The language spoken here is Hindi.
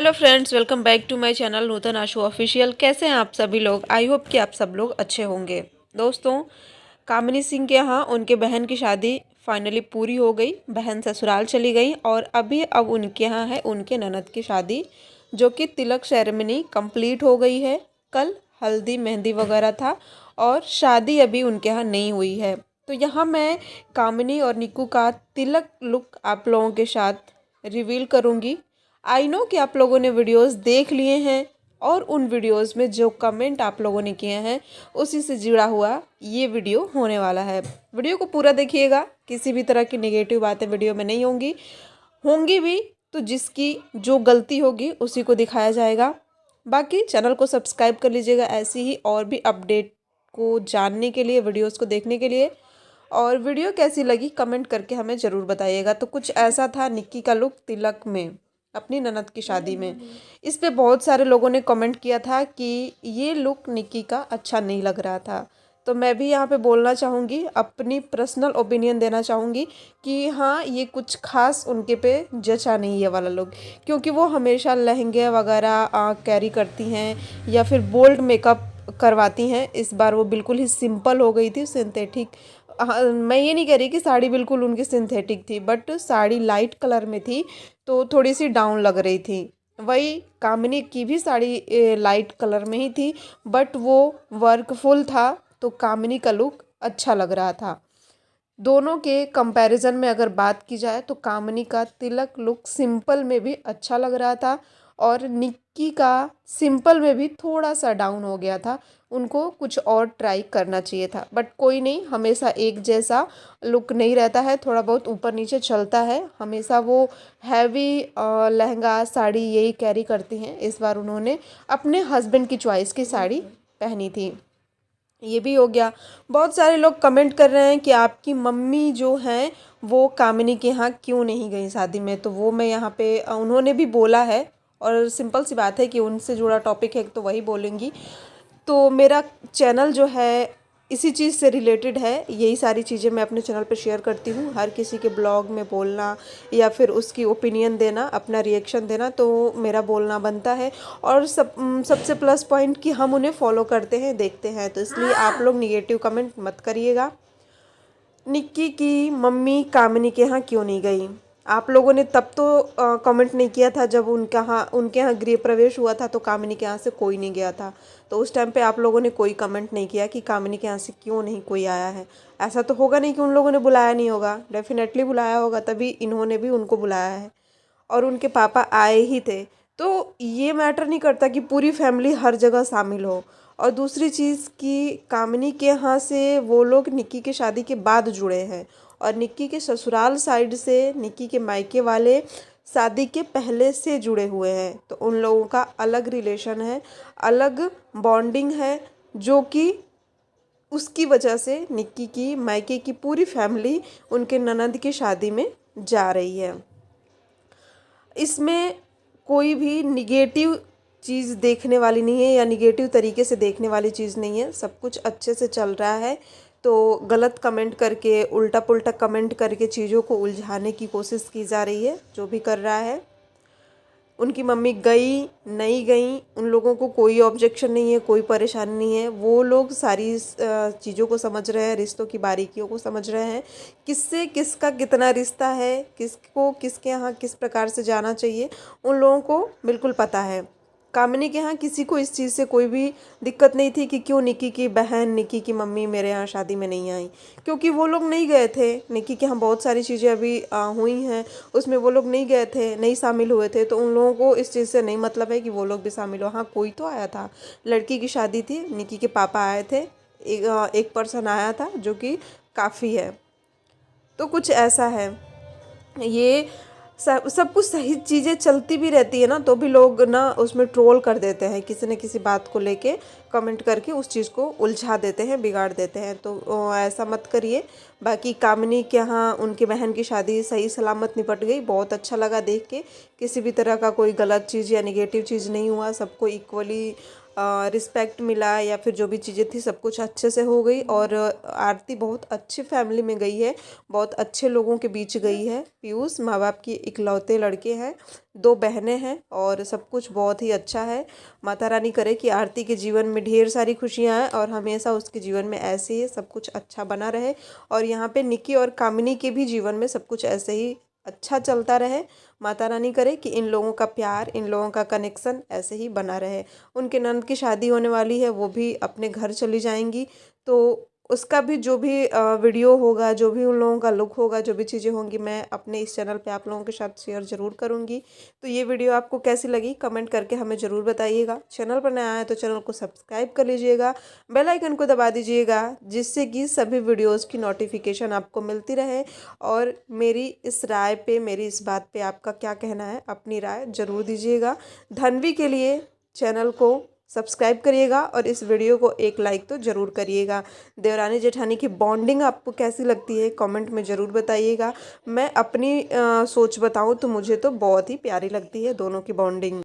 Hello friends, welcome back to my channel Nutan Ashu official. कैसे हैं आप सभी लोग? आई होप कि आप सब लोग अच्छे होंगे। दोस्तों, कामिनी सिंह के यहाँ उनके बहन की शादी फाइनली पूरी हो गई। बहन ससुराल चली गई और अब उनके यहाँ है उनके ननद की शादी, जो कि तिलक सेरेमनी कंप्लीट हो गई है। कल हल्दी मेहंदी वगैरह था और शादी अभी उनके यहाँ नहीं हुई है। तो यहाँ मैं कामिनी और निक्कू का तिलक लुक आप लोगों के साथ रिवील करूँगी। आई नो कि आप लोगों ने वीडियोस देख लिए हैं और उन वीडियोस में जो कमेंट आप लोगों ने किए हैं उसी से जुड़ा हुआ ये वीडियो होने वाला है। वीडियो को पूरा देखिएगा, किसी भी तरह की नेगेटिव बातें वीडियो में नहीं होंगी। होंगी भी तो जिसकी जो गलती होगी उसी को दिखाया जाएगा। बाकी चैनल को सब्सक्राइब कर लीजिएगा ऐसी ही और भी अपडेट को जानने के लिए, वीडियोज़ को देखने के लिए। और वीडियो कैसी लगी कमेंट करके हमें ज़रूर बताइएगा। तो कुछ ऐसा था निक्की का लुक तिलक में अपनी ननद की शादी में। इस पे बहुत सारे लोगों ने कमेंट किया था कि ये लुक निक्की का अच्छा नहीं लग रहा था। तो मैं भी यहाँ पे बोलना चाहूँगी, अपनी पर्सनल ओपिनियन देना चाहूँगी कि हाँ, ये कुछ खास उनके पे जचा नहीं है वाला लुक, क्योंकि वो हमेशा लहंगे वगैरह कैरी करती हैं या फिर बोल्ड मेकअप करवाती हैं। इस बार वो बिल्कुल ही सिंपल हो गई थी, सिंथेटिक। हाँ, मैं ये नहीं कह रही कि साड़ी बिल्कुल उनकी सिंथेटिक थी, बट साड़ी लाइट कलर में थी तो थोड़ी सी डाउन लग रही थी। वही कामिनी की भी साड़ी लाइट कलर में ही थी, बट वो वर्क फुल था तो कामिनी का लुक अच्छा लग रहा था। दोनों के कंपैरिजन में अगर बात की जाए तो कामिनी का तिलक लुक सिंपल में भी अच्छा लग रहा था और निक्की का सिंपल में भी थोड़ा सा डाउन हो गया था। उनको कुछ और ट्राई करना चाहिए था, बट कोई नहीं, हमेशा एक जैसा लुक नहीं रहता है, थोड़ा बहुत ऊपर नीचे चलता है। हमेशा वो हैवी लहंगा साड़ी यही कैरी करती हैं। इस बार उन्होंने अपने हस्बैंड की चॉइस की साड़ी पहनी थी। ये भी हो गया। बहुत सारे लोग कमेंट कर रहे हैं कि आपकी मम्मी जो हैं वो कामिनी के यहाँ क्यों नहीं गई शादी में। तो वो मैं यहाँ पे उन्होंने भी बोला है और सिंपल सी बात है कि उनसे जुड़ा टॉपिक है तो वही बोलेंगी। तो मेरा चैनल जो है इसी चीज़ से रिलेटेड है। यही सारी चीज़ें मैं अपने चैनल पे शेयर करती हूँ। हर किसी के ब्लॉग में बोलना या फिर उसकी ओपिनियन देना, अपना रिएक्शन देना तो मेरा बोलना बनता है। और सबसे प्लस पॉइंट कि हम उन्हें फॉलो करते हैं, देखते हैं, तो इसलिए आप लोग निगेटिव कमेंट मत करिएगा। निक्की की मम्मी कामिनी के यहाँ क्यों नहीं गई? आप लोगों ने तब तो कमेंट नहीं किया था जब उनके यहाँ गृह प्रवेश हुआ था तो कामिनी के यहाँ से कोई नहीं गया था। तो उस टाइम पे आप लोगों ने कोई कमेंट नहीं किया कि कामिनी के यहाँ से क्यों नहीं कोई आया है। ऐसा तो होगा नहीं कि उन लोगों ने बुलाया नहीं होगा, डेफिनेटली बुलाया होगा, तभी इन्होंने भी उनको बुलाया है और उनके पापा आए ही थे। तो ये मैटर नहीं करता कि पूरी फैमिली हर जगह शामिल हो। और दूसरी चीज़ कि कामिनी के यहाँ से वो लोग निक्की के शादी के बाद जुड़े हैं और निक्की के ससुराल साइड से निक्की के मायके वाले शादी के पहले से जुड़े हुए हैं। तो उन लोगों का अलग रिलेशन है, अलग बॉन्डिंग है, जो कि उसकी वजह से निक्की की मायके की पूरी फैमिली उनके ननद की शादी में जा रही है। इसमें कोई भी निगेटिव चीज़ देखने वाली नहीं है या निगेटिव तरीके से देखने वाली चीज़ नहीं है। सब कुछ अच्छे से चल रहा है। तो गलत कमेंट करके, उल्टा पुल्टा कमेंट करके चीज़ों को उलझाने की कोशिश की जा रही है। जो भी कर रहा है, उनकी मम्मी गई नहीं गई, उन लोगों को कोई ऑब्जेक्शन नहीं है, कोई परेशानी नहीं है। वो लोग सारी चीज़ों को समझ रहे हैं, रिश्तों की बारीकियों को समझ रहे हैं, किससे किसका कितना रिश्ता है, किसको किसके यहाँ किस प्रकार से जाना चाहिए, उन लोगों को बिल्कुल पता है। कामिनी के यहाँ किसी को इस चीज़ से कोई भी दिक्कत नहीं थी कि क्यों निक्की की बहन, निक्की की मम्मी मेरे यहाँ शादी में नहीं आई, क्योंकि वो लोग नहीं गए थे। निक्की के यहाँ बहुत सारी चीज़ें अभी हुई हैं, उसमें वो लोग नहीं गए थे, नहीं शामिल हुए थे। तो उन लोगों को इस चीज़ से नहीं मतलब है कि वो लोग भी शामिल हो। हाँ, कोई तो आया था, लड़की की शादी थी, निक्की के पापा आए थे, एक पर्सन आया था जो कि काफ़ी है। तो कुछ ऐसा है। ये सब कुछ सही चीज़ें चलती भी रहती है ना, तो भी लोग ना उसमें ट्रोल कर देते हैं, किसी न किसी बात को लेके कमेंट करके उस चीज़ को उलझा देते हैं, बिगाड़ देते हैं। तो ऐसा मत करिए। बाकी कामिनी के यहाँ उनकी बहन की शादी सही सलामत निपट गई, बहुत अच्छा लगा देख के। किसी भी तरह का कोई गलत चीज़ या निगेटिव चीज़ नहीं हुआ, सबको इक्वली रिस्पेक्ट मिला या फिर जो भी चीज़ें थी सब कुछ अच्छे से हो गई। और आरती बहुत अच्छी फैमिली में गई है, बहुत अच्छे लोगों के बीच गई है। पीयूष माँ बाप की इकलौते लड़के हैं, 2 बहनें हैं और सब कुछ बहुत ही अच्छा है। माता रानी करे कि आरती के जीवन में ढेर सारी खुशियाँ आएँ और हमेशा उसके जीवन में ऐसे ही सब कुछ अच्छा बना रहे। और यहाँ पे निकी और कामिनी के भी जीवन में सब कुछ ऐसे ही अच्छा चलता रहे। माता रानी करे कि इन लोगों का प्यार, इन लोगों का कनेक्शन ऐसे ही बना रहे। उनके नंद की शादी होने वाली है, वो भी अपने घर चली जाएंगी, तो उसका भी जो भी वीडियो होगा, जो भी उन लोगों का लुक होगा, जो भी चीज़ें होंगी, मैं अपने इस चैनल पे आप लोगों के साथ शेयर ज़रूर करूँगी। तो ये वीडियो आपको कैसी लगी कमेंट करके हमें ज़रूर बताइएगा। चैनल पर नया है तो चैनल को सब्सक्राइब कर लीजिएगा, बेल आइकन को दबा दीजिएगा, जिससे कि सभी वीडियोज़ की नोटिफिकेशन आपको मिलती रहे। और मेरी इस राय पे, मेरी इस बात पे आपका क्या कहना है, अपनी राय ज़रूर दीजिएगा। धन्वी के लिए चैनल को सब्सक्राइब करिएगा और इस वीडियो को एक लाइक तो ज़रूर करिएगा। देवरानी जेठानी की बॉन्डिंग आपको कैसी लगती है कमेंट में ज़रूर बताइएगा। मैं अपनी सोच बताऊं तो मुझे तो बहुत ही प्यारी लगती है दोनों की बॉन्डिंग।